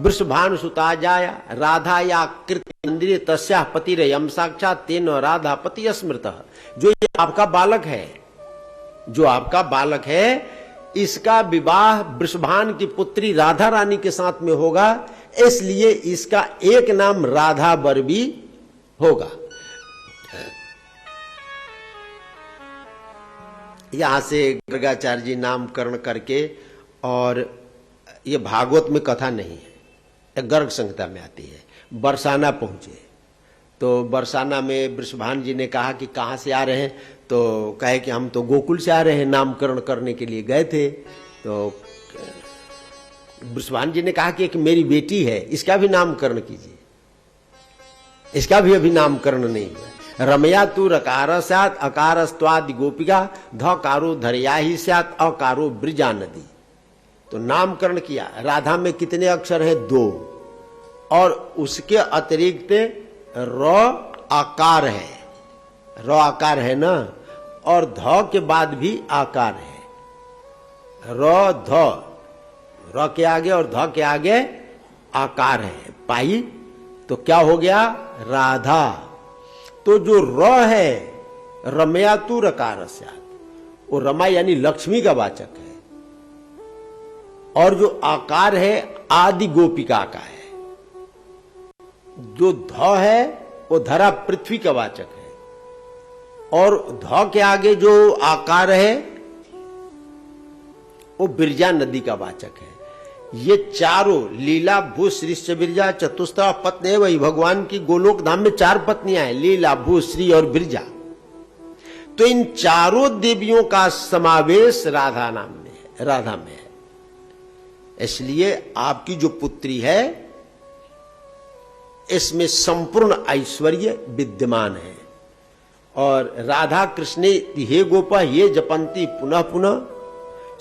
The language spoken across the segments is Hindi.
वृषभानु सुता जाया राधा या कृत इंद्रिय तस्या पतिरयम साक्षात तेन राधा पति स्मृतः। जो ये आपका बालक है, जो आपका बालक है, इसका विवाह वृषभान की पुत्री राधा रानी के साथ में होगा, इसलिए इसका एक नाम राधा बर भी होगा। यहां से गर्गाचार्य जी नामकरण करके, और ये भागवत में कथा नहीं है, गर्ग संहिता में आती है। बरसाना पहुंचे तो बरसाना में वृषभान जी ने कहा कि कहां से आ रहे हैं, तो कहे कि हम तो गोकुल से आ रहे हैं, नामकरण करने के लिए गए थे। तो वृषभान जी ने कहा कि एक मेरी बेटी है, इसका भी नामकरण कीजिए। इसका भी अभी नामकरण नहीं हुआ। रमया तू रकार स्यात् अकारस्त्वादि गोपिका धकारो धरया ही स्यात् अकारो ब्रिजा नदी। तो नामकरण किया। राधा में कितने अक्षर हैं? 2, और उसके अतिरिक्त र आकार है, र आकार है ना, और ध के बाद भी आकार है। र ध, र के आगे और ध के आगे आकार है, पाई, तो क्या हो गया? राधा। तो जो र है, रमया तू रकार स्यात्, वो रमा यानी लक्ष्मी का वाचक है, और जो आकार है आदि गोपिका का है। जो ध है वो धरा पृथ्वी का वाचक है, और ध के आगे जो आकार है वो बिरजा नदी का वाचक है। ये चारों लीला भू श्री बिरजा चतुस्ता पत्नी, वही भगवान की गोलोक धाम में 4 पत्नियां हैं, लीला भू श्री और बिरजा। तो इन चारों देवियों का समावेश राधा नाम में है, राधा में है। इसलिए आपकी जो पुत्री है, इसमें संपूर्ण ऐश्वर्य विद्यमान है। और राधा कृष्णे हे गोपा ये जपंती पुनः पुनः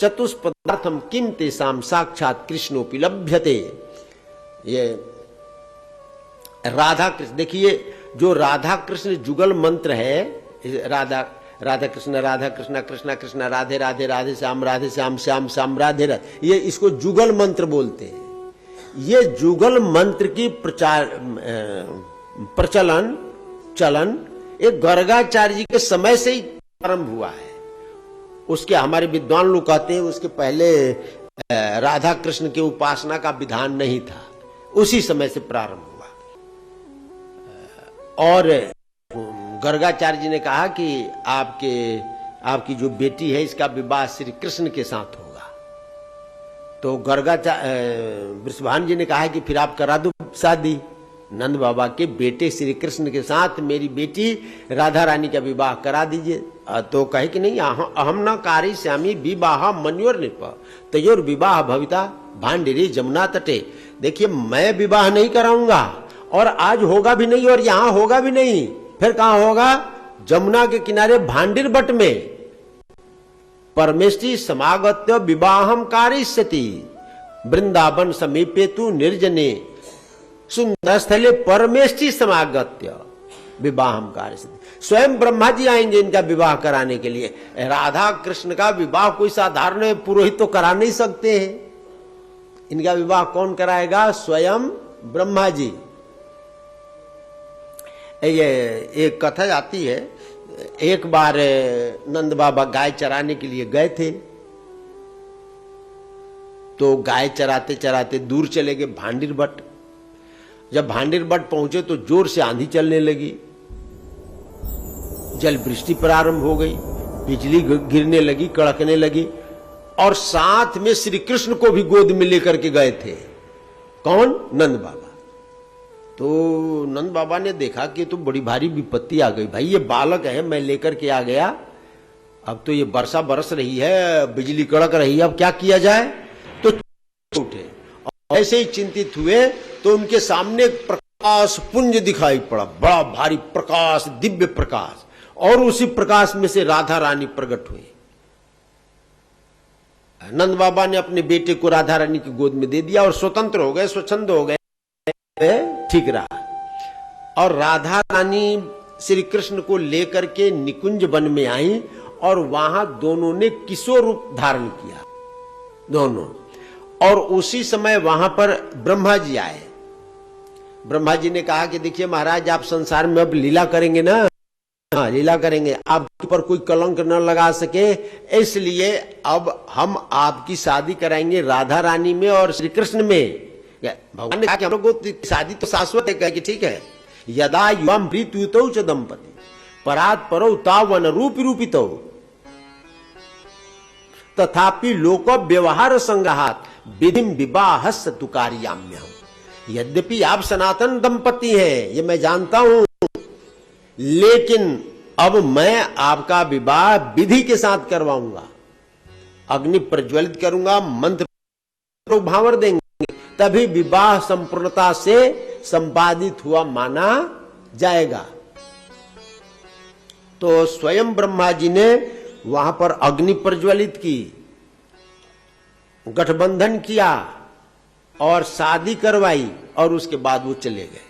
चतुष्पदार्थम किम तेषाम साक्षात कृष्णोपि लभ्यते। ये राधा कृष्ण, देखिए जो राधा कृष्ण जुगल मंत्र है, राधा राधा कृष्ण कृष्ण कृष्ण राधे राधे राधे श्याम श्याम श्याम राधे राधे, ये इसको जुगल मंत्र बोलते हैं। ये जुगल मंत्र की चलन एक गर्गाचार्य जी के समय से ही प्रारंभ हुआ है। उसके हमारे विद्वान लोग कहते हैं उसके पहले राधा कृष्ण की उपासना का विधान नहीं था, उसी समय से प्रारंभ हुआ। और गर्गाचार्य जी ने कहा कि आपकी जो बेटी है इसका विवाह श्री कृष्ण के साथ होगा। तो वृषभान जी ने कहा कि फिर आप करा दो शादी, नंद बाबा के बेटे श्री कृष्ण के साथ मेरी बेटी राधा रानी का विवाह करा दीजिए। तो कहे कि नहीं, अहम न कारी श्यामी विवाह मन्योर निप तयोर विवाह भविता भांडिरी जमुना तटे। देखिए मैं विवाह नहीं कराऊंगा, और आज होगा भी नहीं, और यहां होगा भी नहीं, फिर कहां होगा? जमुना के किनारे भांडिर बट में। परमेष्टि समागत्य विवाहम कारयिष्यति वृंदावन समीपे तु निर्जने सुंदर स्थले परमेष्टि समागत्य विवाहम कारयिष्यति। स्वयं ब्रह्मा जी आएंगे इनका विवाह कराने के लिए। राधा कृष्ण का विवाह कोई साधारण पुरोहित तो करा नहीं सकते हैं, इनका विवाह कौन कराएगा? स्वयं ब्रह्मा जी। ये एक कथा आती है, एक बार नंद बाबा गाय चराने के लिए गए थे, तो गाय चराते चराते दूर चले गए भांडिर बट। जब भांडिर बट पहुंचे तो जोर से आंधी चलने लगी, जल वृष्टि प्रारंभ हो गई, बिजली गिरने लगी, कड़कने लगी, और साथ में श्री कृष्ण को भी गोद में लेकर के गए थे। कौन? नंद बाबा। तो नंद बाबा ने देखा कि तो बड़ी भारी विपत्ति आ गई, भाई ये बालक है, मैं लेकर के आ गया, अब तो ये वर्षा बरस रही है, बिजली कड़क रही है, अब क्या किया जाए? तो उठे, और ऐसे ही चिंतित हुए तो उनके सामने प्रकाश पुंज दिखाई पड़ा, बड़ा भारी प्रकाश, दिव्य प्रकाश, और उसी प्रकाश में से राधा रानी प्रकट हुई। नंद बाबा ने अपने बेटे को राधा रानी की गोद में दे दिया और स्वतंत्र हो गए, स्वच्छंद हो गए, ठीक रहा। और राधा रानी श्री कृष्ण को लेकर के निकुंज वन में आई, और वहां दोनों ने किशोर रूप धारण किया, दोनों। और उसी समय वहां पर ब्रह्मा जी आए। ब्रह्मा जी ने कहा कि देखिए महाराज, आप संसार में अब लीला करेंगे ना, हाँ लीला करेंगे, आपके ऊपर कोई कलंक न लगा सके, इसलिए अब हम आपकी शादी कराएंगे राधा रानी में और श्री कृष्ण में। भगवान ने कहा कि हम लोग शादी तो शाश्वत है, कि ठीक है, यदा युवम प्रीतुतौ च दंपति परात परौ तावन रूप रूपितौ तथापि लोक व्यवहार संग्रहात विधिम विवाहस्य तु कार्याम्यहम्। यद्यपि आप सनातन दंपति हैं, ये मैं जानता हूं, लेकिन अब मैं आपका विवाह विधि के साथ करवाऊंगा, अग्नि प्रज्वलित करूंगा, मंत्र भावर देंगे, तभी विवाह संपूर्णता से संपादित हुआ माना जाएगा। तो स्वयं ब्रह्मा जी ने वहां पर अग्नि प्रज्वलित की, गठबंधन किया और शादी करवाई, और उसके बाद वो चले गए।